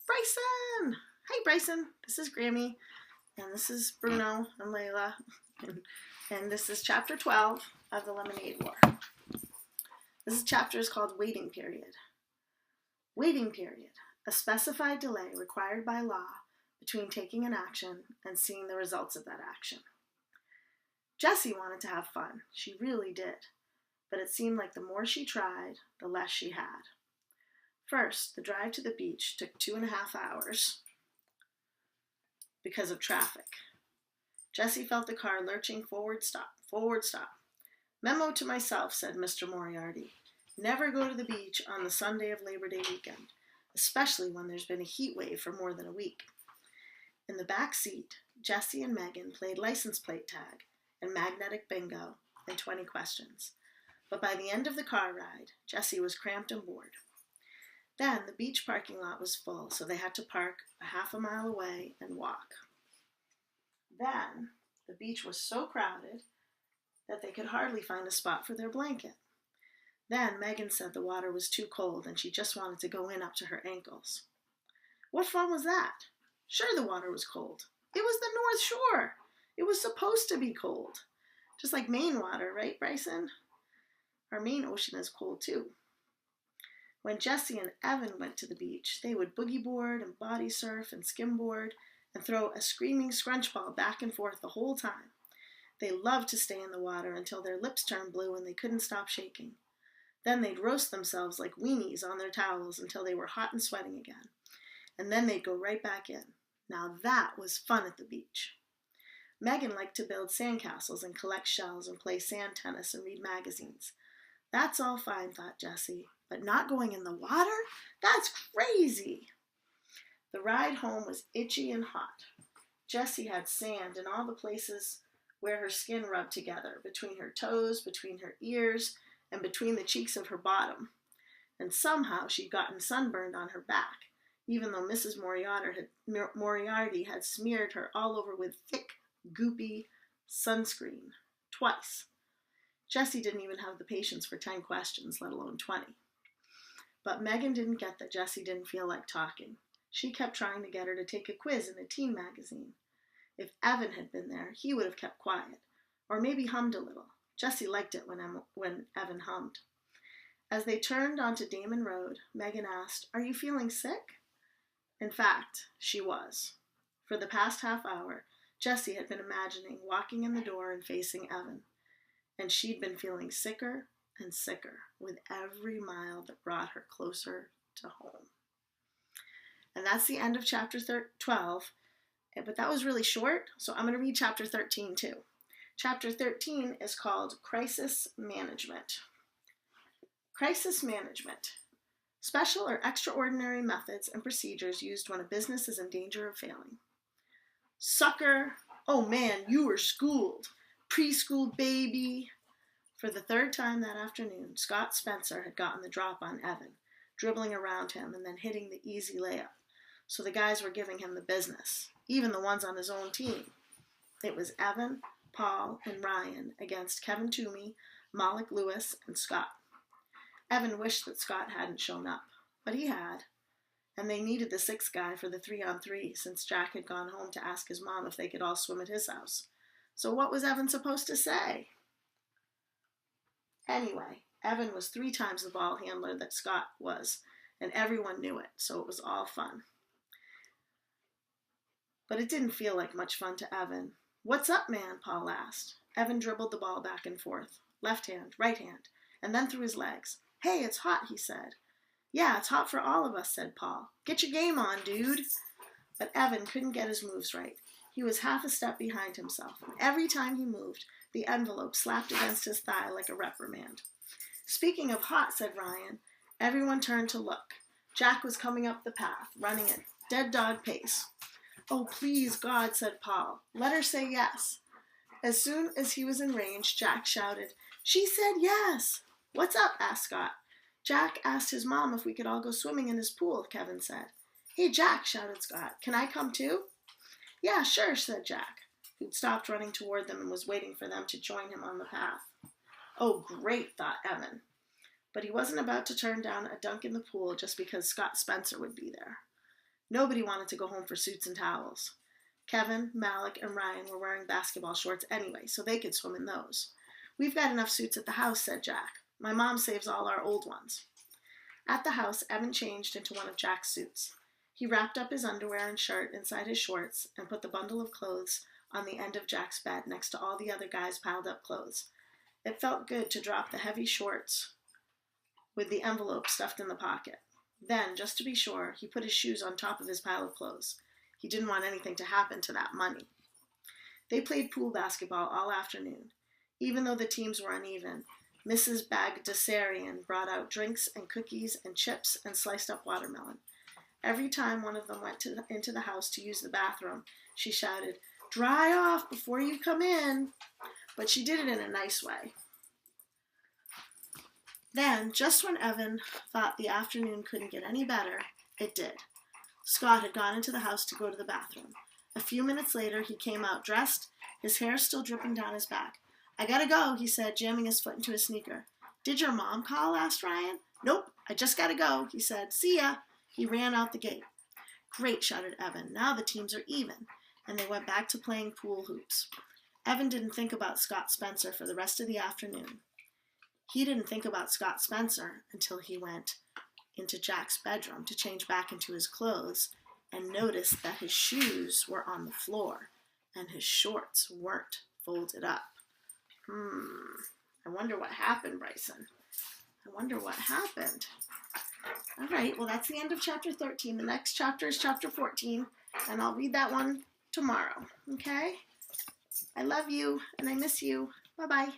Bryson! Hi, Bryson. This is Grammy, and this is Bruno and Layla, and this is Chapter 12 of The Lemonade War. This chapter is called Waiting Period. Waiting period, a specified delay required by law between taking an action and seeing the results of that action. Jessie wanted to have fun. She really did. But it seemed like the more she tried, the less she had. First, the drive to the beach took 2.5 hours because of traffic. Jessie felt the car lurching forward stop. Memo to myself, said Mr. Moriarty. Never go to the beach on the Sunday of Labor Day weekend, especially when there's been a heat wave for more than a week. In the back seat, Jessie and Megan played license plate tag and magnetic bingo and 20 questions. But by the end of the car ride, Jessie was cramped and bored. Then the beach parking lot was full, so they had to park a half a mile away and walk. Then the beach was so crowded that they could hardly find a spot for their blanket. Then Megan said the water was too cold and she just wanted to go in up to her ankles. What fun was that? Sure, the water was cold. It was the North Shore. It was supposed to be cold. Just like Maine water, right, Bryson? Our Maine ocean is cold too. When Jessie and Evan went to the beach, they would boogie board and body surf and skimboard and throw a screaming scrunch ball back and forth the whole time. They loved to stay in the water until their lips turned blue and they couldn't stop shaking. Then they'd roast themselves like weenies on their towels until they were hot and sweating again. And then they'd go right back in. Now that was fun at the beach. Megan liked to build sandcastles and collect shells and play sand tennis and read magazines. That's all fine, thought Jessie, but not going in the water? That's crazy! The ride home was itchy and hot. Jessie had sand in all the places where her skin rubbed together, between her toes, between her ears, and between the cheeks of her bottom. And somehow she'd gotten sunburned on her back, even though Mrs. Moriarty had smeared her all over with thick, goopy sunscreen, twice. Jessie didn't even have the patience for 10 questions, let alone 20. But Megan didn't get that Jessie didn't feel like talking. She kept trying to get her to take a quiz in a teen magazine. If Evan had been there, he would have kept quiet, or maybe hummed a little. Jessie liked it when Evan hummed. As they turned onto Damon Road, Megan asked, "Are you feeling sick?" In fact, she was. For the past half hour, Jessie had been imagining walking in the door and facing Evan, and she'd been feeling sicker and sicker with every mile that brought her closer to home. And that's the end of chapter 12, but that was really short, so I'm going to read chapter 13 too. Chapter 13 is called Crisis Management. Crisis Management. Special or extraordinary methods and procedures used when a business is in danger of failing. Sucker! Oh man, you were schooled. Preschool baby. For the third time that afternoon, Scott Spencer had gotten the drop on Evan, dribbling around him and then hitting the easy layup. So the guys were giving him the business, even the ones on his own team. It was Evan, Paul, and Ryan against Kevin Toomey, Malik Lewis, and Scott. Evan wished that Scott hadn't shown up, but he had, and they needed the sixth guy for the 3-on-3 since Jack had gone home to ask his mom if they could all swim at his house. So what was Evan supposed to say? Anyway, Evan was 3 times the ball handler that Scott was, and everyone knew it, so it was all fun. But it didn't feel like much fun to Evan. "What's up, man?" Paul asked. Evan dribbled the ball back and forth, left hand, right hand, and then through his legs. "Hey, it's hot," he said. "Yeah, it's hot for all of us," said Paul. "Get your game on, dude." But Evan couldn't get his moves right. He was half a step behind himself, and every time he moved, the envelope slapped against his thigh like a reprimand. "Speaking of hot," said Ryan. Everyone turned to look. Jack was coming up the path, running at dead dog pace. "Oh, please, God," said Paul. "Let her say yes." As soon as he was in range, Jack shouted, "She said yes!" "What's up?" asked Scott. "Jack asked his mom if we could all go swimming in his pool," Kevin said. "Hey, Jack," shouted Scott. "Can I come too?" "Yeah, sure," said Jack, who'd stopped running toward them and was waiting for them to join him on the path. Oh, great, thought Evan. But he wasn't about to turn down a dunk in the pool just because Scott Spencer would be there. Nobody wanted to go home for suits and towels. Kevin, Malik, and Ryan were wearing basketball shorts anyway, so they could swim in those. "We've got enough suits at the house," said Jack. "My mom saves all our old ones." At the house, Evan changed into one of Jack's suits. He wrapped up his underwear and shirt inside his shorts and put the bundle of clothes on the end of Jack's bed next to all the other guys' piled up clothes. It felt good to drop the heavy shorts with the envelope stuffed in the pocket. Then, just to be sure, he put his shoes on top of his pile of clothes. He didn't want anything to happen to that money. They played pool basketball all afternoon. Even though the teams were uneven, Mrs. Bagdasarian brought out drinks and cookies and chips and sliced up watermelon. Every time one of them went into the house to use the bathroom, she shouted, "Dry off before you come in." But she did it in a nice way. Then, just when Evan thought the afternoon couldn't get any better, it did. Scott had gone into the house to go to the bathroom. A few minutes later, he came out dressed, his hair still dripping down his back. "I gotta go," he said, jamming his foot into his sneaker. "Did your mom call?" asked Ryan. "Nope, I just gotta go," he said. "See ya." He ran out the gate. "Great," shouted Evan. "Now the teams are even." And they went back to playing pool hoops. Evan didn't think about Scott Spencer for the rest of the afternoon. He didn't think about Scott Spencer until he went into Jack's bedroom to change back into his clothes and noticed that his shoes were on the floor and his shorts weren't folded up. I wonder what happened, Bryson. I wonder what happened. All right, well, that's the end of chapter 13. The next chapter is chapter 14, and I'll read that one tomorrow, okay? I love you, and I miss you. Bye-bye.